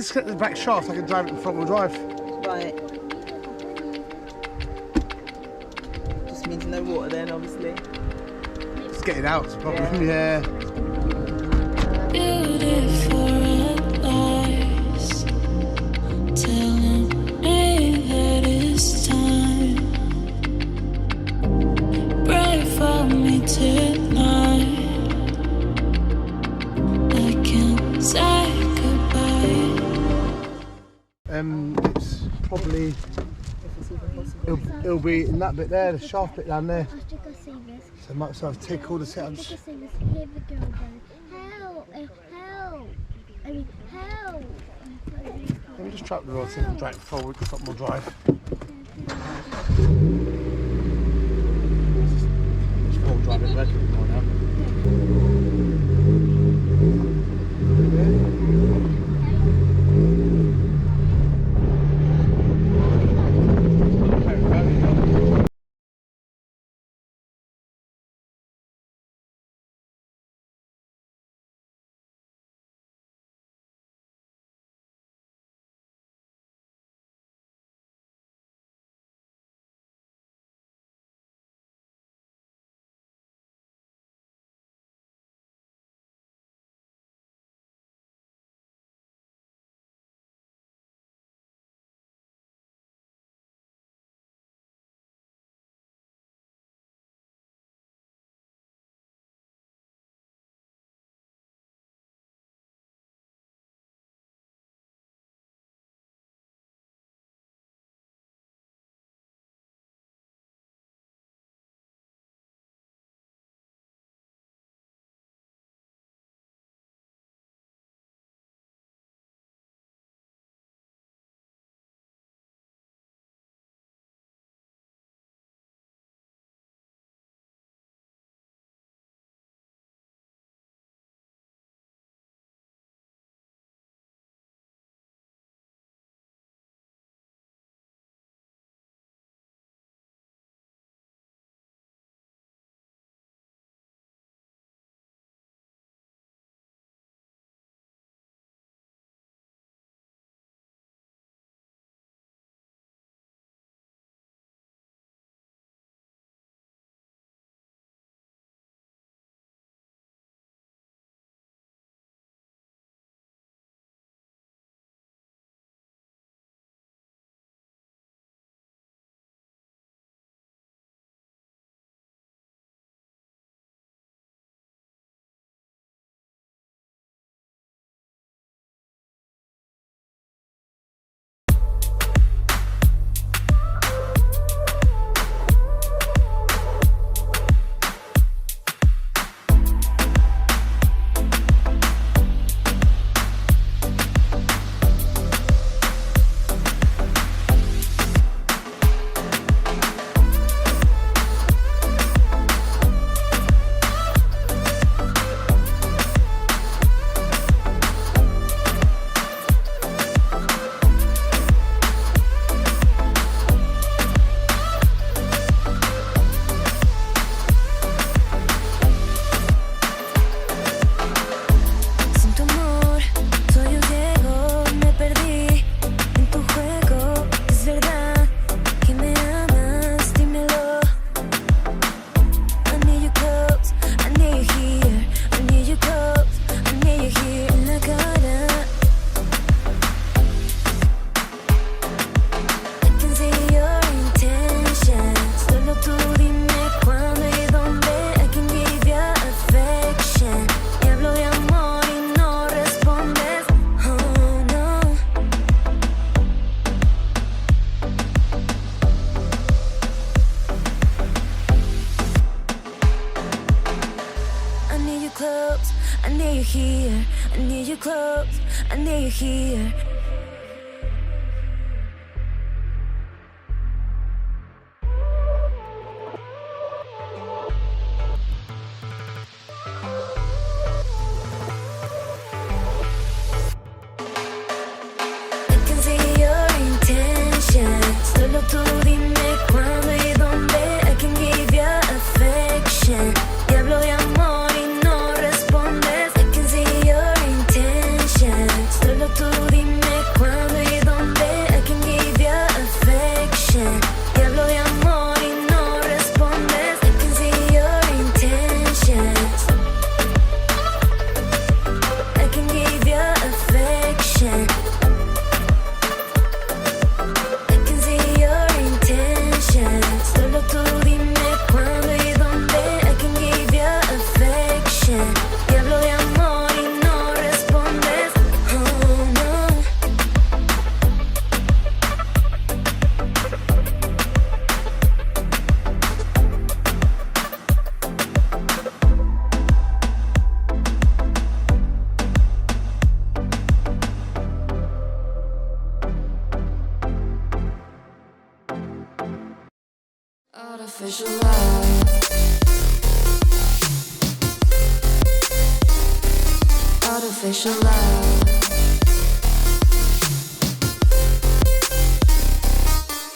disconnect the back shaft so I can drive it in front wheel drive. Right. Just means no water then, obviously. Just getting out's the problem, yeah. Beautiful lies, telling me that it's time. Pray for me tonight. I can't say goodbye. It's probably it'll be in that bit there, the shaft bit down there. I think I see this. So I might sort of take all the setups. I see this. Here we go. Help! Help! I mean, help! Let me just trap the road so I can drive forward, front wheel drive. Just full driving ready more now. here. I need you close. I need you here. Solo tú dime cuándo y dónde. I can give you affection. Te hablo de amor y no respondes. I can see your intention. Solo tú dime Artificial love. Artificial love.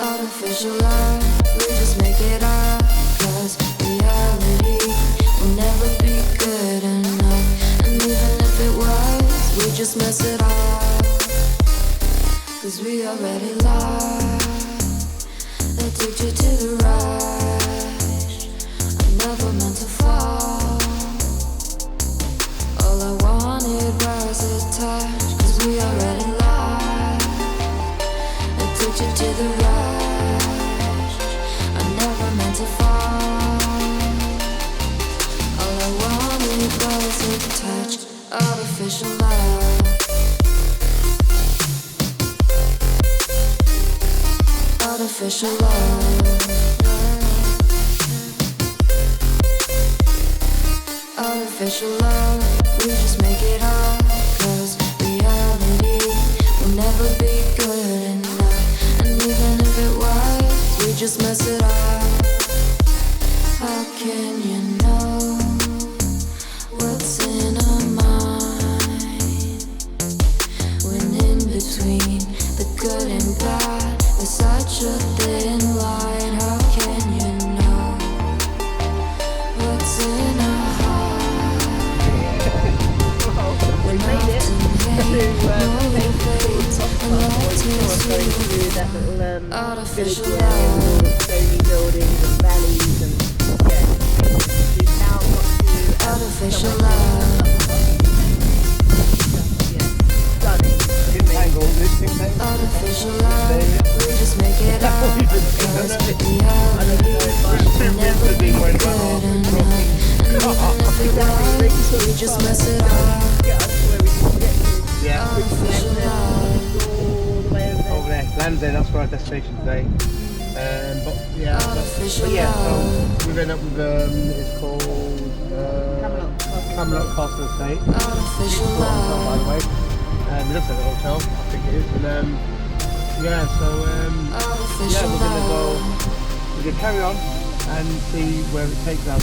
Artificial love. We just make it up, 'cause reality will never be good enough. And even if it was, we just mess it up, 'cause we already lost. Addicted to the rush. I never meant to fall. All I wanted was a touch, 'cause we already lost. Addicted to the rush. I never meant to fall. All I wanted was a touch. Artificial love. Artificial love. Artificial love. We just make it up, 'cause reality will never be good enough. And even if it was, we just mess it up. How can you know what's in our mind, when in between the good and bad there's such a thin line? How can you know what's in our heart? When often hate slowly fades and love takes through that you. little Artificial village area and all the stony buildings and valleys and yeah. We've now got to Artificial love. stunning. Artificial love. We just make it up, 'cause reality will never be good enough. And even if it was, we just mess it up. Get us to where we can get to. Yeah. Artificial love. All the way over Over there, Landsay, that's for our destination today. But yeah, Artificial but yeah, so love. we've ended up with it's called Camelot Castle Estate. Artificial By the love. way, it looks like a hotel, I think it is. And yeah, so yeah, Artificial we're gonna go. love. We're gonna carry on and see where it takes us.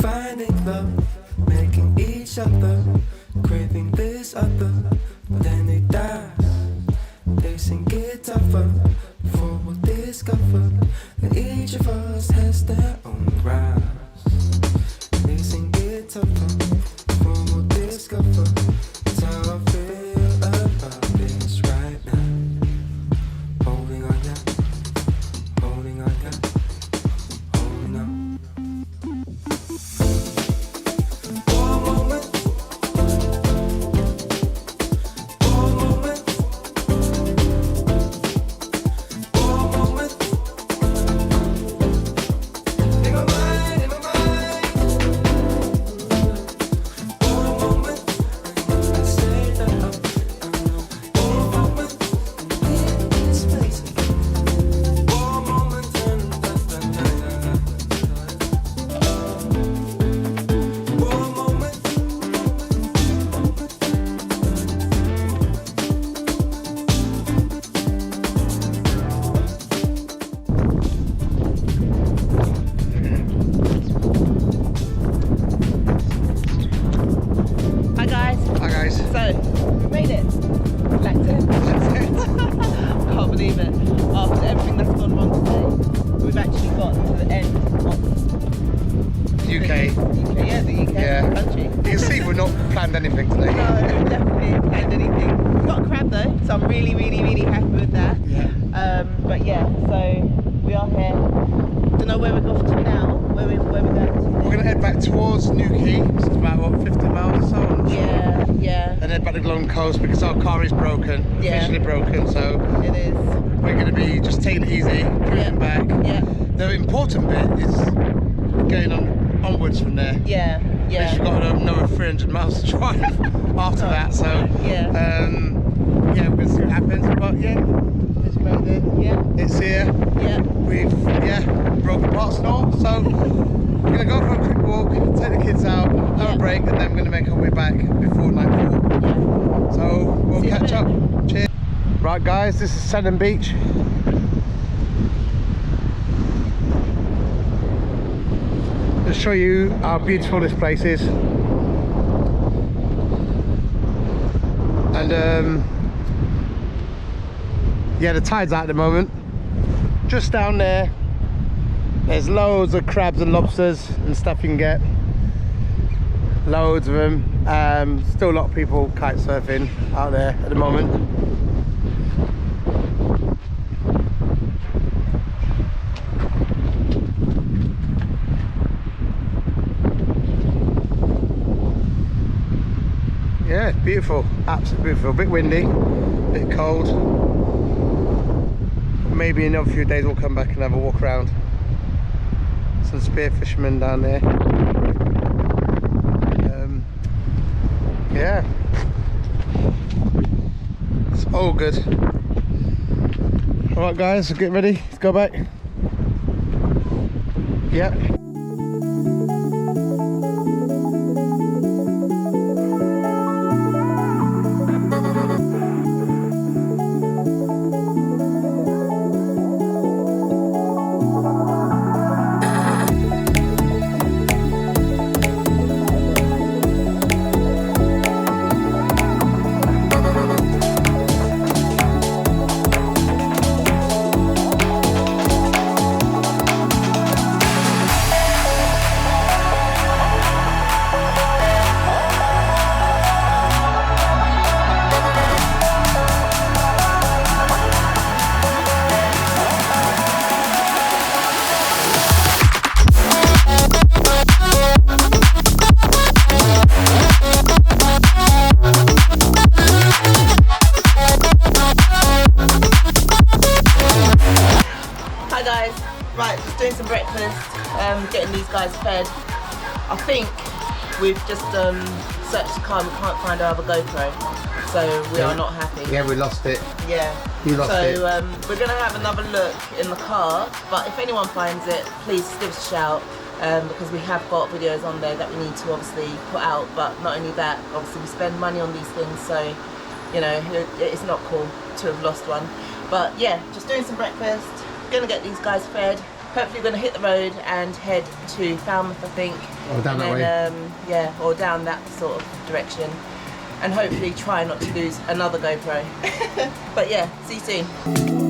finding love, making each other, craving this other, but then they die. They sing it tougher, for we'll discover that each of us has their own rise. They sing it tougher, for we'll discover that's how I feel about this right now. Holding on ya, holding on ya, holding on. One moment, one moment, one moment. In my mind, in my mind. One moment, I say that one moment in this place. One moment and one moment. Hi guys. Hi guys. So, we made it. That's it. Can't believe it. After everything that's gone wrong today, we've actually got to the end of UK. UK. Yeah, the UK Yeah. country. You can see we've not planned anything today. No, definitely haven't planned anything. We've got a crab though, so I'm really, really, really happy with that. Yeah. But yeah, so we are here. Don't know where we're off to now. Where we're going to. We're going to head back towards Newquay. So it's about, what, 50 miles or so? I'm not sure. Yeah, yeah. And head back to Long Coast because our car is broken. Yeah. Officially broken. So It is. we're going to be just taking it easy, cruising back. Yeah. The important bit is getting onwards from there. Yeah. Yeah. We've got another 300 miles to drive after that. So Yeah. yeah, we're going to see what happens. But yeah, it's made it. Yeah. It's here. Yeah. We've broken parts and all, so we're gonna go for a quick walk, take the kids out, have a break, and then we're gonna make our way back before nightfall. So we'll See you in a catch up. minute. Cheers. Right guys, this is Sandon Beach. I'll show you how beautiful this place is. And yeah, the tide's out at the moment. Just down there, there's loads of crabs and lobsters and stuff you can get. Loads of them. Still a lot of people kite surfing out there at the moment. Yeah, it's beautiful, absolutely beautiful. A bit windy, a bit cold. Maybe in a few days we'll come back and have a walk around. Some spear fishermen down there. Yeah, it's all good. All right guys, get ready, let's go back. Yep. Right, just doing some breakfast, getting these guys fed. I think we've just searched the car and we can't find our other GoPro, so we are not happy. Yeah, we lost it. Yeah. You lost it. So we're going to have another look in the car, but if anyone finds it, please give us a shout, because we have got videos on there that we need to obviously put out. But not only that, obviously we spend money on these things, so you know, it's not cool to have lost one. But yeah, just doing some breakfast, gonna get these guys fed, hopefully we're going to hit the road and head to Falmouth, I think. Or down that way. Yeah, or down that sort of direction. And hopefully try not to lose another GoPro. But yeah, see you soon.